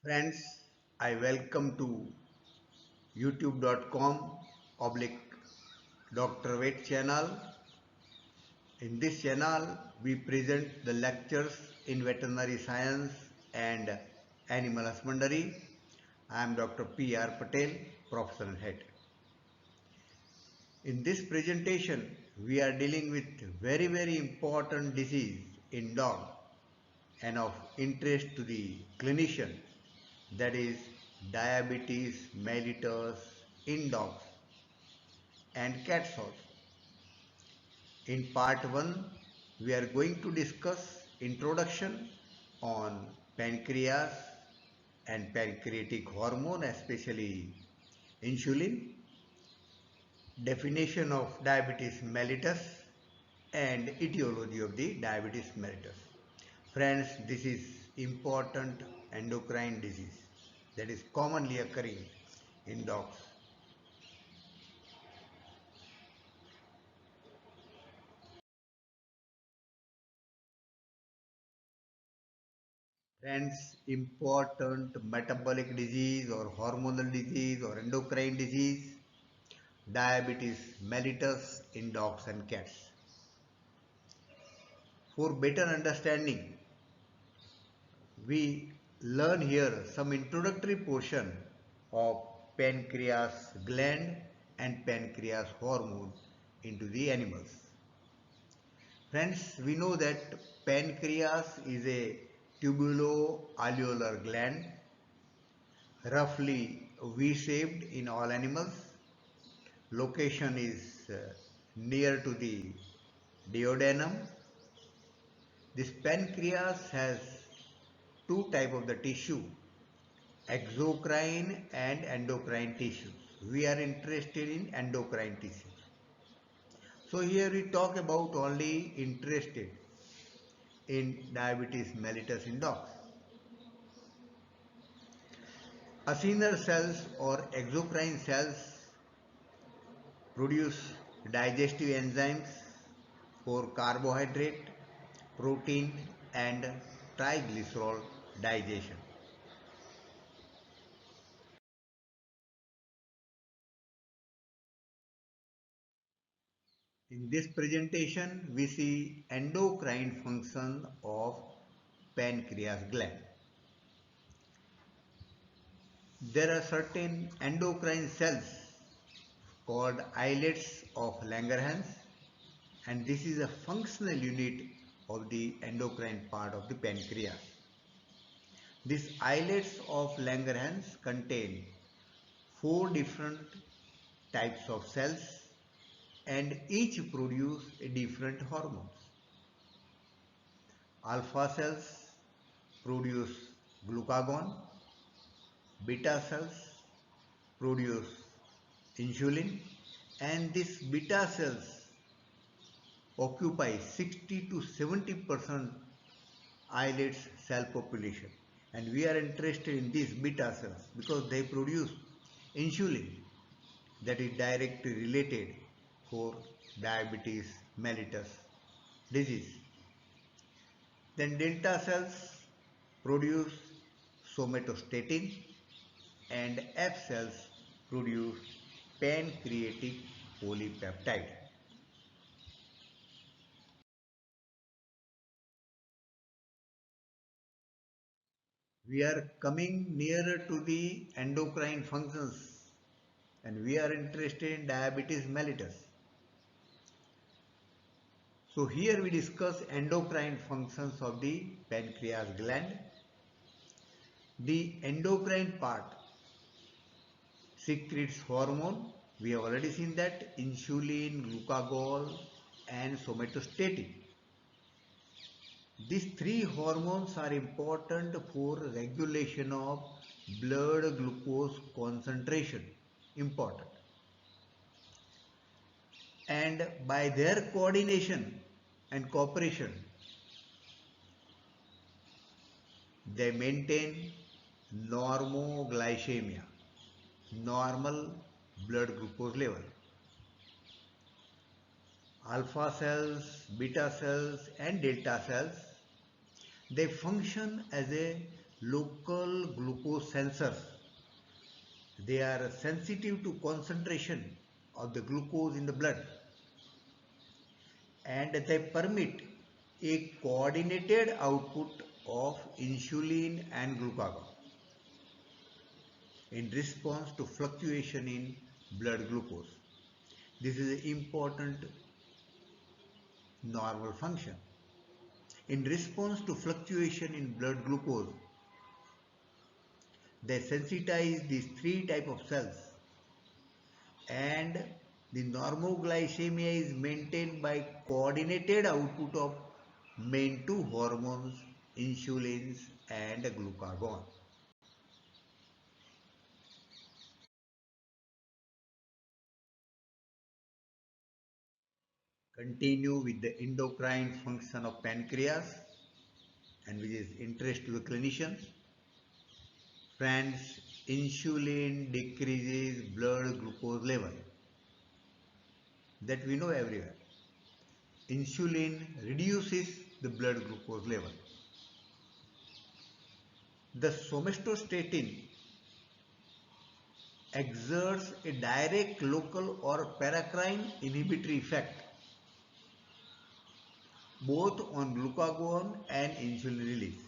Friends, I welcome to youtube.com oblique Dr. Vet channel. In this channel, we present the lectures in veterinary science and animal husbandry. I am Dr. P.R. Patel, Professor Head. In this presentation, we are dealing with very important disease in dog and of interest to the clinician, that is diabetes mellitus in dogs and cats also. In part 1, we are going to discuss introduction on pancreas and pancreatic hormone, especially insulin, definition of diabetes mellitus and etiology of the diabetes mellitus. Friends, this is important endocrine disease that is commonly occurring in dogs. Friends, important metabolic disease or hormonal disease or endocrine disease, diabetes mellitus in dogs and cats. For better understanding, we learn here some introductory portion of pancreas gland and pancreas hormone into the animals. Friends, we know that pancreas is a tubulo-alveolar gland, roughly V-shaped in all animals. Location is near to the duodenum. This pancreas has two type of the tissue, exocrine and endocrine tissues. We are interested in endocrine tissues. So here we talk about only interested in diabetes mellitus in dogs. Acinar cells or exocrine cells produce digestive enzymes for carbohydrate, protein and triglycerol digestion. In this presentation, we see endocrine function of pancreas gland. There are certain endocrine cells called islets of Langerhans, and this is a functional unit of the endocrine part of the pancreas. These islets of Langerhans contain four different types of cells and each produce a different hormones. Alpha cells produce glucagon, beta cells produce insulin, and these beta cells occupy 60 to 70% islets cell population, and we are interested in these beta cells because they produce insulin that is directly related for diabetes mellitus disease. Then delta cells produce somatostatin and F cells produce pancreatic polypeptide. We are coming nearer to the endocrine functions and we are interested in diabetes mellitus. So here we discuss endocrine functions of the pancreas gland. The endocrine part secretes hormone. We have already seen that insulin, glucagon and somatostatin. These three hormones are important for regulation of blood glucose concentration. Important. And by their coordination and cooperation, they maintain normoglycemia, normal blood glucose level. Alpha cells, beta cells and delta cells, they function as a local glucose sensors. They are sensitive to concentration of the glucose in the blood, and they permit a coordinated output of insulin and glucagon in response to fluctuation in blood glucose. This is an important normal function. In response to fluctuation in blood glucose, they sensitize these three types of cells, and the normoglycemia is maintained by coordinated output of main two hormones, insulins and glucagon. Continue with the endocrine function of pancreas, and which is interest to the clinicians. Friends, insulin decreases blood glucose level. That we know everywhere. Insulin reduces the blood glucose level. The somatostatin exerts a direct local or paracrine inhibitory effect both on glucagon and insulin release.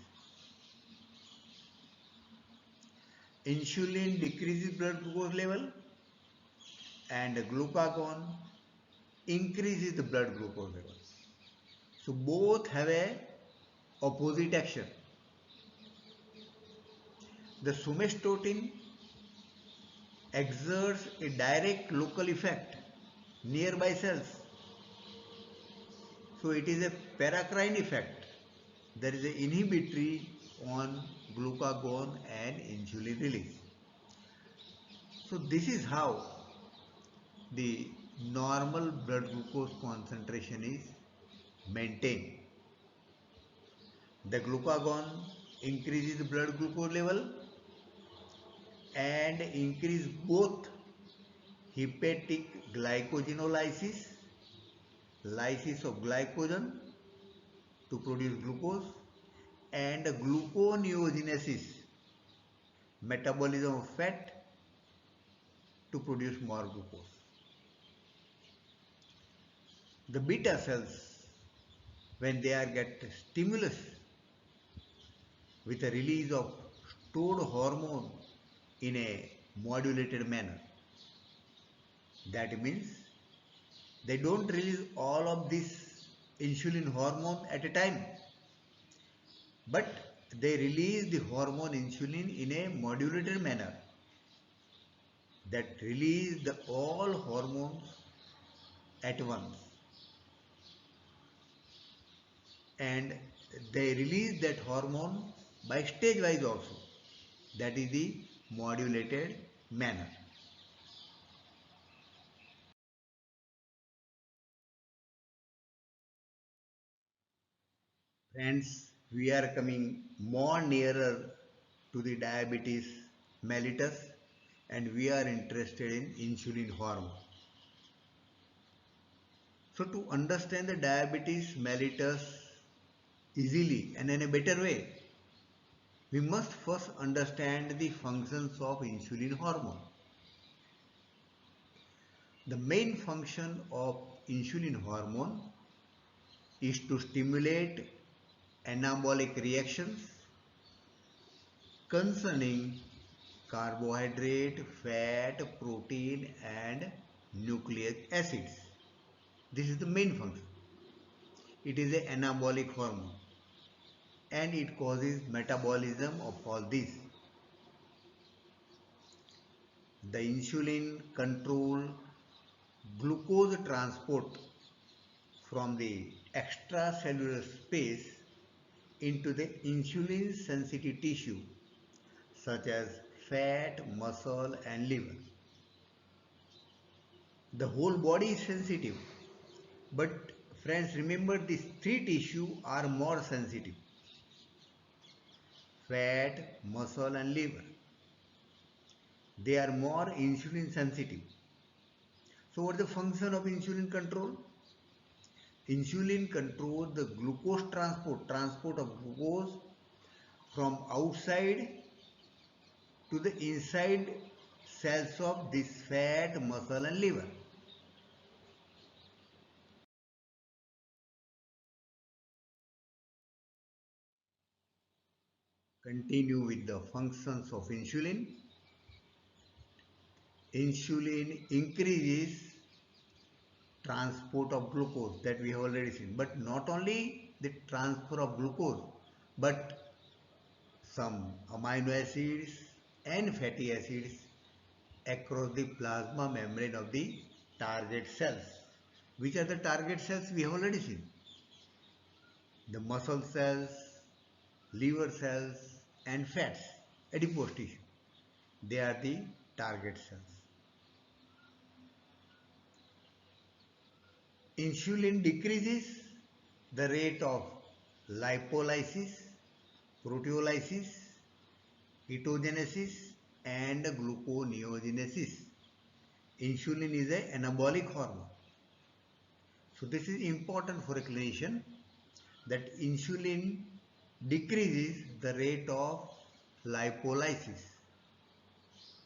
Insulin decreases blood glucose level and glucagon increases the blood glucose level. So both have a opposite action. The somatostatin exerts a direct local effect nearby cells. So it is a paracrine effect. There is an inhibitory on glucagon and insulin release. So this is how the normal blood glucose concentration is maintained. The glucagon increases the blood glucose level and increase both hepatic glycogenolysis, lysis of glycogen to produce glucose, and gluconeogenesis, metabolism of fat to produce more glucose. The beta cells, when they are get stimulus with a release of stored hormone in a modulated manner, that means they don't release all of this insulin hormone at a time, but they release the hormone insulin in a modulated manner that release the all hormones at once, and they release that hormone by stage wise also. That is the modulated manner. Friends, we are coming more nearer to the diabetes mellitus, and we are interested in insulin hormone. So to understand the diabetes mellitus easily and in a better way, we must first understand the functions of insulin hormone. The main function of insulin hormone is to stimulate anabolic reactions concerning carbohydrate, fat, protein and nucleic acids. This is the main function. It is an anabolic hormone and it causes metabolism of all these. The insulin control glucose transport from the extracellular space into the insulin sensitive tissue such as fat, muscle and liver. The whole body is sensitive, but friends, remember these three tissues are more sensitive: fat, muscle and liver. They are more insulin sensitive. So what is the function of insulin control? Insulin controls the glucose transport of glucose from outside to the inside cells of this fat, muscle and liver. Continue with the functions of insulin. Insulin increases transport of glucose, that we have already seen, but not only the transfer of glucose but some amino acids and fatty acids across the plasma membrane of the target cells. Which are the target cells? We have already seen. The muscle cells, liver cells and fats, adipose tissue. They are the target cells. Insulin decreases the rate of lipolysis, proteolysis, ketogenesis and gluconeogenesis. Insulin is an anabolic hormone. So this is important for a clinician, that insulin decreases the rate of lipolysis,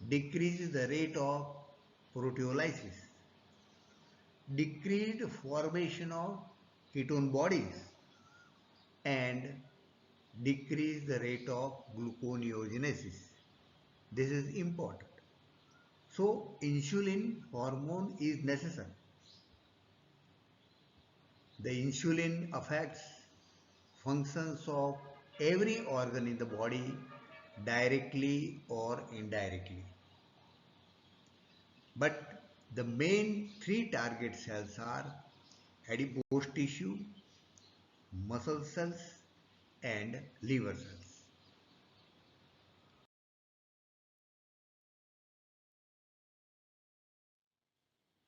decreases the rate of proteolysis, decreased formation of ketone bodies and decrease the rate of gluconeogenesis. This is important. So insulin hormone is necessary. The insulin affects functions of every organ in the body directly or indirectly. But the main three target cells are adipose tissue, muscle cells and liver cells.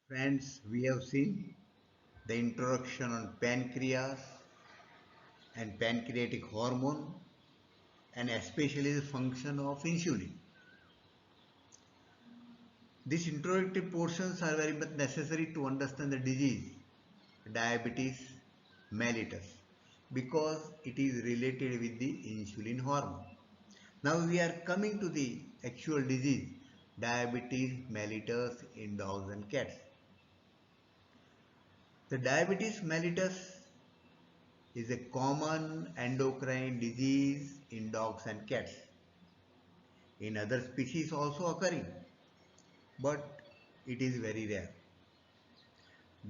Friends, we have seen the introduction on pancreas and pancreatic hormone and especially the function of insulin. These introductory portions are very much necessary to understand the disease, diabetes mellitus, because it is related with the insulin hormone. Now we are coming to the actual disease, diabetes mellitus in dogs and cats. The diabetes mellitus is a common endocrine disease in dogs and cats. In other species also occurring, but it is very rare.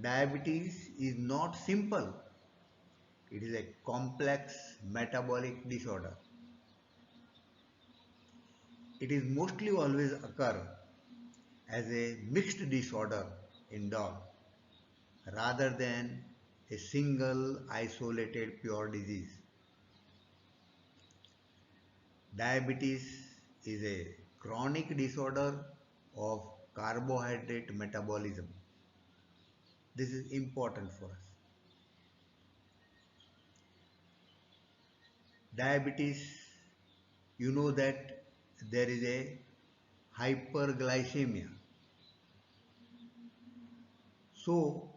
Diabetes is not simple. It is a complex metabolic disorder. It is mostly always occur as a mixed disorder in dog rather than a single isolated pure disease. Diabetes is a chronic disorder of carbohydrate metabolism. This is important for us. Diabetes, you know that there is a hyperglycemia. So,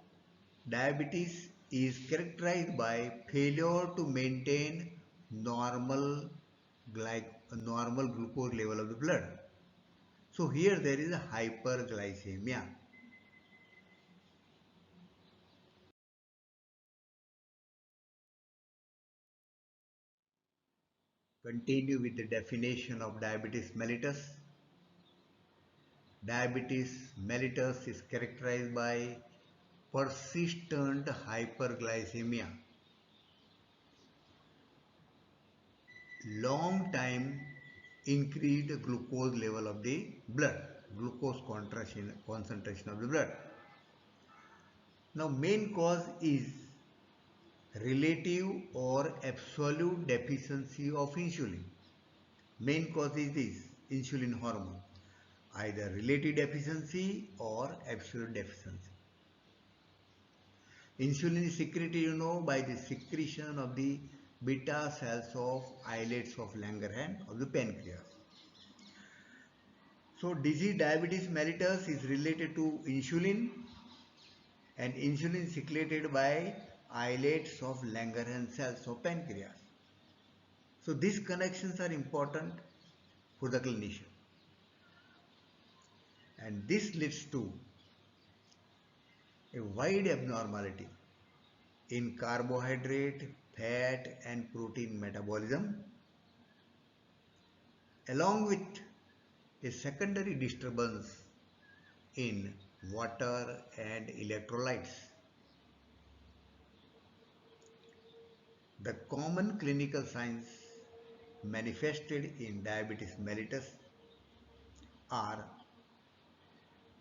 diabetes is characterized by failure to maintain normal, normal glucose level of the blood. So here there is a hyperglycemia. Continue with the definition of diabetes mellitus. Diabetes mellitus is characterized by persistent hyperglycemia, long time increased glucose level of the blood, glucose concentration of the blood. Now main cause is relative or absolute deficiency of insulin. Main cause is this, insulin hormone, either relative deficiency or absolute deficiency. Insulin is secreted, by the secretion of the beta cells of islets of Langerhans of the pancreas. So disease diabetes mellitus is related to insulin, and insulin secreted by islets of Langerhans cells of pancreas. So these connections are important for the clinician, and this leads to a wide abnormality in carbohydrate, fat and protein metabolism, along with a secondary disturbance in water and electrolytes. The common clinical signs manifested in diabetes mellitus are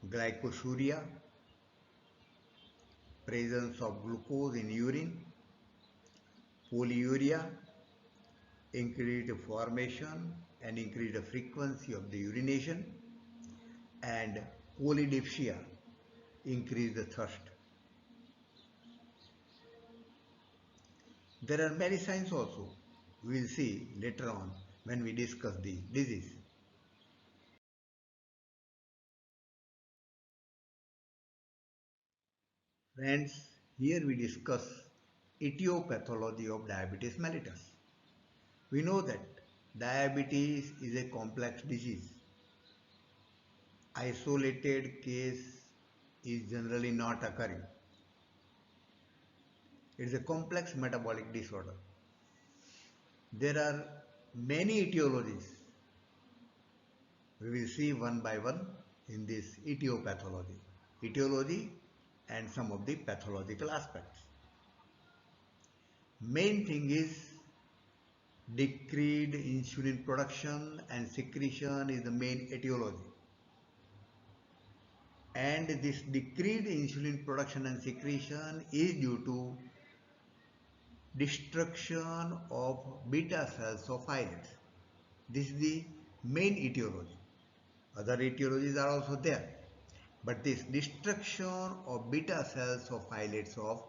glycosuria, presence of glucose in urine, polyuria, increased formation and increased frequency of the urination, and polydipsia, increased thirst. There are many signs also. We will see later on when we discuss the disease. Friends, here we discuss etiology of diabetes mellitus. We know that diabetes is a complex disease. Isolated case is generally not occurring. It is a complex metabolic disorder. There are many etiologies. We will see one by one in this etiology and some of the pathological aspects. Main thing is decreased insulin production and secretion is the main etiology. And this decreased insulin production and secretion is due to destruction of beta cells of islets. This is the main etiology. Other etiologies are also there. But this destruction of beta cells of islets of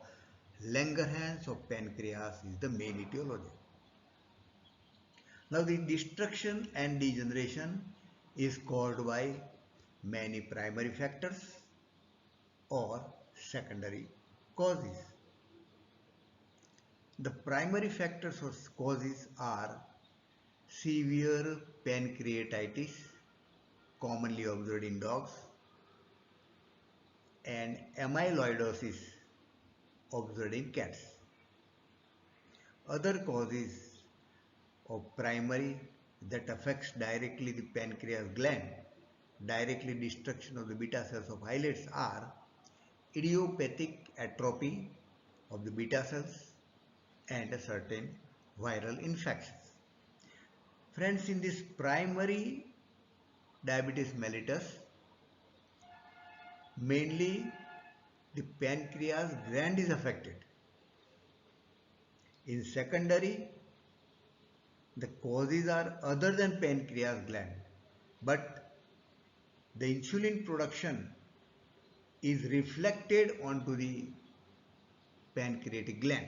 Langerhans of pancreas is the main etiology. Now the destruction and degeneration is caused by many primary factors or secondary causes. The primary factors or causes are severe pancreatitis, commonly observed in dogs, and amyloidosis, observed in cats. Other causes of primary that affects directly the pancreas gland, directly destruction of the beta cells of islets, are idiopathic atrophy of the beta cells and a certain viral infections. Friends, in this primary diabetes mellitus, mainly the pancreas gland is affected. In secondary, the causes are other than pancreas gland, but the insulin production is reflected onto the pancreatic gland.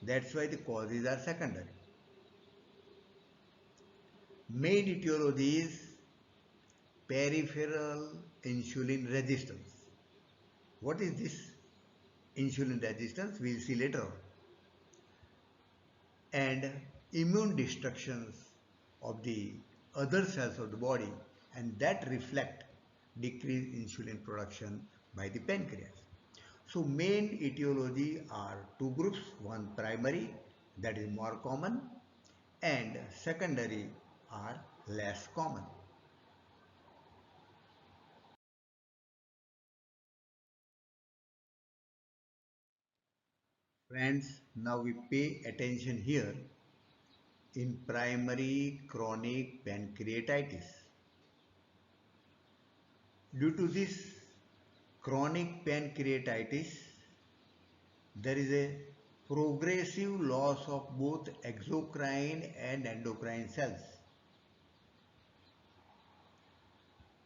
That's why the causes are secondary. Main etiology is peripheral insulin resistance. What is this insulin resistance? We will see later on. And immune destructions of the other cells of the body, and that reflect decreased insulin production by the pancreas. So main etiology are two groups, one primary, that is more common, and secondary are less common. Friends, now we pay attention here in primary chronic pancreatitis. Due to this chronic pancreatitis, there is a progressive loss of both exocrine and endocrine cells.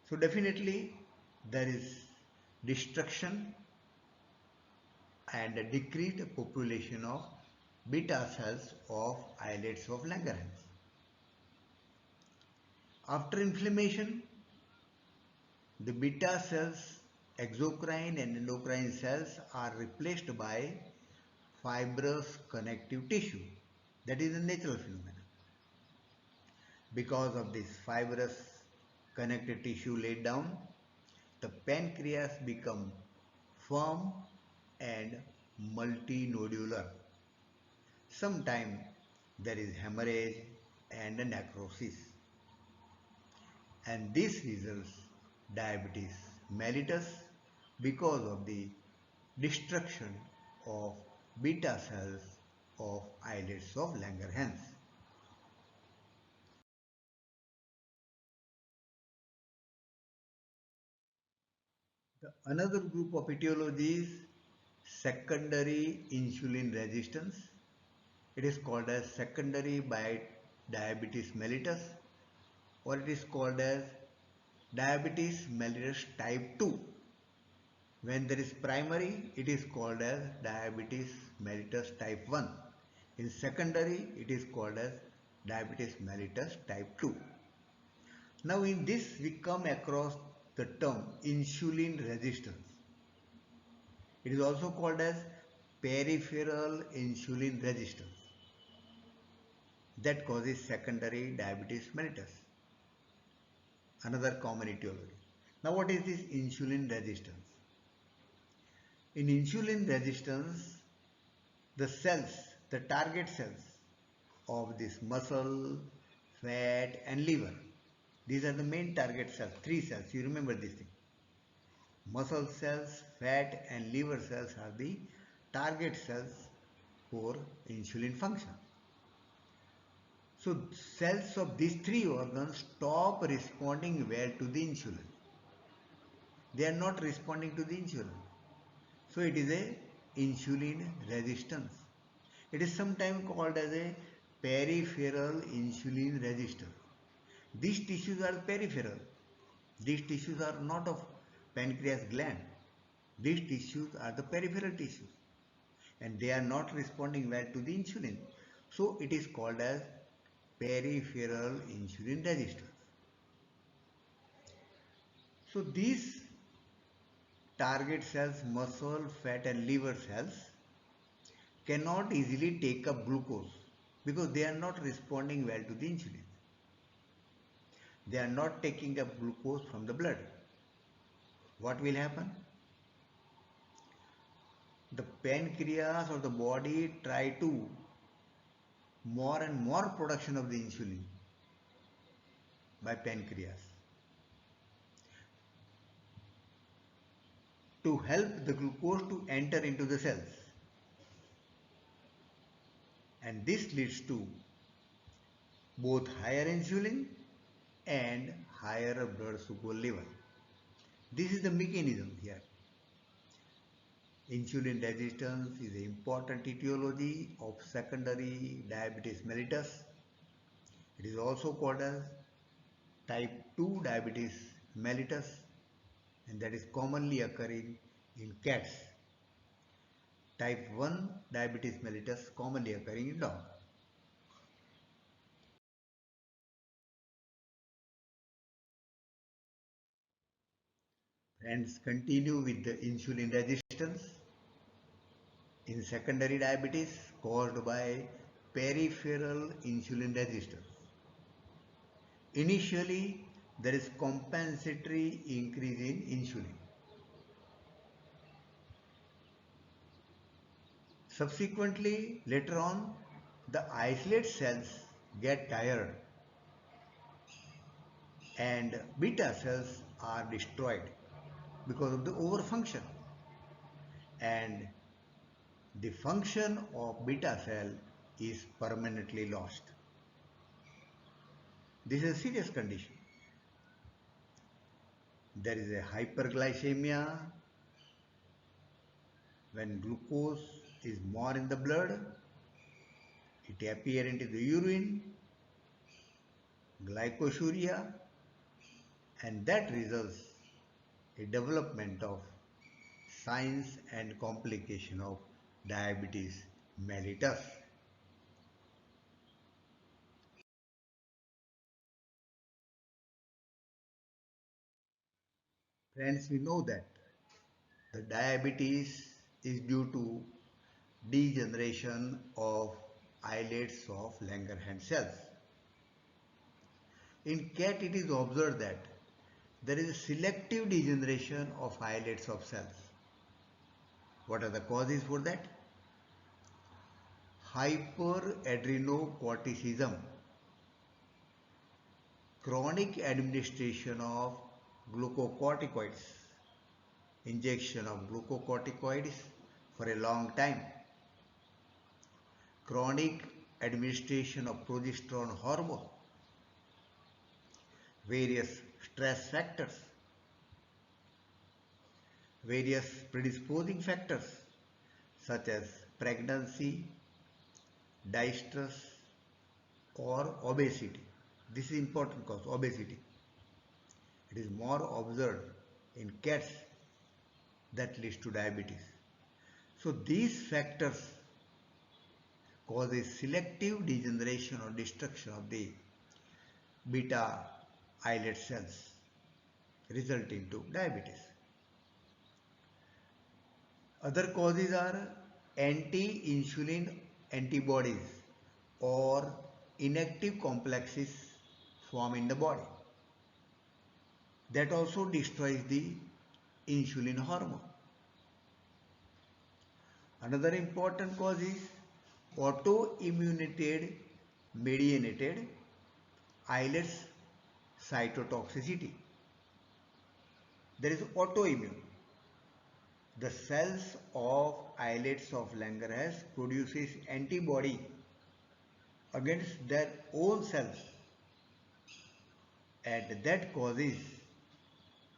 So definitely there is destruction and a decreased population of beta cells of islets of Langerhans. After inflammation, the beta cells, exocrine and endocrine cells are replaced by fibrous connective tissue. That is a natural phenomenon. Because of this fibrous connective tissue laid down, the pancreas become firm and multinodular. Sometimes there is hemorrhage and a necrosis, and this results diabetes mellitus because of the destruction of beta cells of islets of Langerhans. The another group of etiology is secondary insulin resistance. It is called as secondary by diabetes mellitus, or it is called as diabetes mellitus type 2. When there is primary, it is called as diabetes mellitus type 1. In secondary, it is called as diabetes mellitus type 2. Now in this we come across the term insulin resistance. It is also called as peripheral insulin resistance that causes secondary diabetes mellitus. Another common etiology. Now what is this insulin resistance? In insulin resistance, the cells, the target cells of this muscle, fat and liver. These are the main target cells, three cells, you remember this thing. Muscle cells, fat and liver cells are the target cells for insulin function. So cells of these three organs stop responding well to the insulin. They are not responding to the insulin. So it is a insulin resistance. It is sometimes called as a peripheral insulin resistance. These tissues are peripheral. These tissues are not of pancreas gland. These tissues are the peripheral tissues and they are not responding well to the insulin. So it is called as peripheral insulin resistance. So these target cells, muscle, fat and liver cells cannot easily take up glucose because they are not responding well to the insulin. They are not taking up glucose from the blood. What will happen? The pancreas or the body try to more and more production of the insulin by pancreas to help the glucose to enter into the cells, and this leads to both higher insulin and higher blood sugar level. This is the mechanism here. Insulin resistance is an important etiology of secondary diabetes mellitus. It is also called as type 2 diabetes mellitus, and that is commonly occurring in cats. Type 1 diabetes mellitus commonly occurring in dog. Friends, continue with the insulin resistance in secondary diabetes caused by peripheral insulin resistance. Initially, there is compensatory increase in insulin. Subsequently, later on, the islet cells get tired and beta cells are destroyed because of the overfunction, and the function of beta cell is permanently lost. This is a serious condition. There is a hyperglycemia when glucose is more in the blood, it appears into the urine, glycosuria, and that results in development of signs and complication of diabetes mellitus. Friends, we know that the diabetes is due to degeneration of islets of Langerhans cells. In cat it is observed that there is a selective degeneration of islets of cells. What are the causes for that? Hyperadrenocorticism, chronic administration of glucocorticoids, injection of glucocorticoids for a long time, chronic administration of progesterone hormone, various stress factors, various predisposing factors such as pregnancy, distress or obesity. This is important cause, obesity. It is more observed in cats that leads to diabetes. So these factors cause a selective degeneration or destruction of the beta islet cells resulting to diabetes. Other causes are anti-insulin antibodies or inactive complexes form in the body. That also destroys the insulin hormone. Another important cause is autoimmunity mediated islets cytotoxicity. There is autoimmune. The cells of islets of Langerhans produces antibody against their own cells and that causes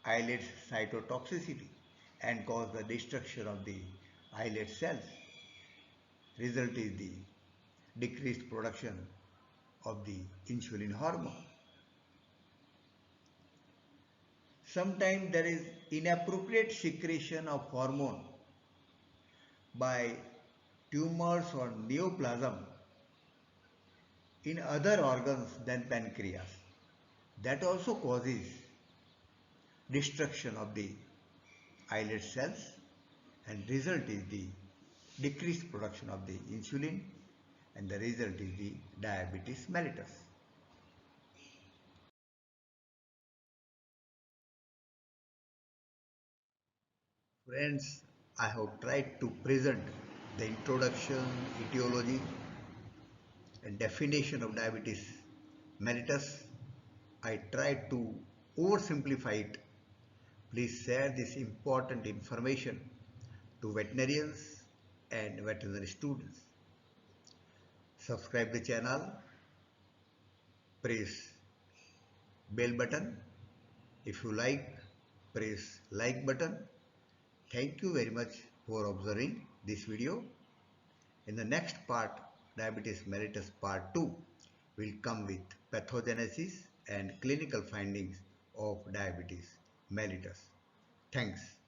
islet cytotoxicity and cause the destruction of the islet cells. Result is the decreased production of the insulin hormone. Sometimes there is inappropriate secretion of hormone by tumors or neoplasm in other organs than pancreas. That also causes destruction of the islet cells and result is the decreased production of the insulin and the result is the diabetes mellitus. Friends, I have tried to present the introduction, etiology and definition of diabetes mellitus. I tried to oversimplify it. Please share this important information to veterinarians and veterinary students. Subscribe the channel, press bell button. If you like, press like button. Thank you very much for observing this video. In the next part, diabetes mellitus part 2 will come with pathogenesis and clinical findings of diabetes mellitus. Thanks.